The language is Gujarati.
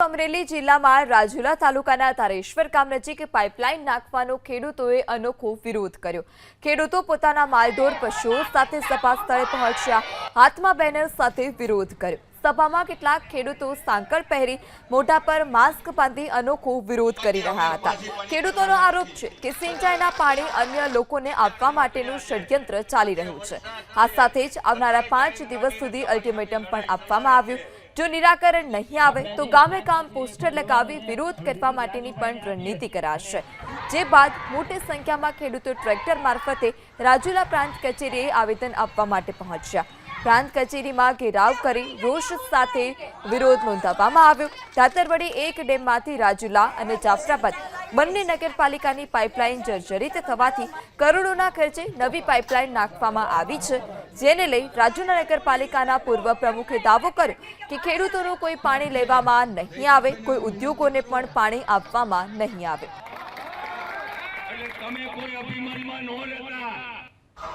અમરેલી જિલ્લામાં રાજુલા તાલુકાના તારેશ્વર ગામ નજીક પાઇપલાઇન નાખવાનો ખેડૂતોએ અનોખો વિરોધ કર્યો। ખેડૂતો પોતાના માલઢોર પશુઓ સાથે સભા સ્થળે પહોંચ્યા, હાથમાં બેનર સાથે વિરોધ કર્યો। સભામાં કેટલાક ખેડૂતો સાંકળ પહેરી મોઢા પર માસ્ક બાંધી અનોખો વિરોધ કરી રહ્યા હતા। ખેડૂતોનો આરોપ છે કે સિંચાઈના પાણી અન્ય લોકોને આપવા માટેનું ષડયંત્ર ચાલી રહ્યું છે। આ સાથે જ આવનારા 5 દિવસ સુધી અલ્ટિમેટમ પણ આપવામાં આવ્યું। જો નિરાકરણ નહીં આવે તો ગામે ગામ પોસ્ટર લગાવી વિરોધ કરવા માટેની પણ રણનીતિ કરાશે। જે બાદ મોટી સંખ્યામાં ખેડૂતો ટ્રેક્ટર મારફતે રાજુલા પ્રાંત કચેરીએ આવેદન આપવા માટે પહોંચ્યા। પ્રાંત કચેરીમાં ઘેરાવ કરી રોષ સાથે વિરોધ નોંધાવવામાં આવ્યો। ધાતરવડી એક ડેમમાંથી રાજુલા અને જાફરાબાદ બંને નગરપાલિકાની પાઇપલાઇન જર્જરિત થવાથી કરોડોના ખર્ચે નવી પાઇપલાઇન નાખવામાં આવી છે, જેને લઈ રાજુલા નગરપાલિકાના પૂર્વ પ્રમુખે દાવો કર્યો કે ખેડૂતોનું કોઈ પાણી લેવામાં નહીં આવે, કોઈ ઉદ્યોગોને પણ પાણી આપવામાં નહીં આવે। તમે કોઈ અભિમાનમાં ન રહેતા।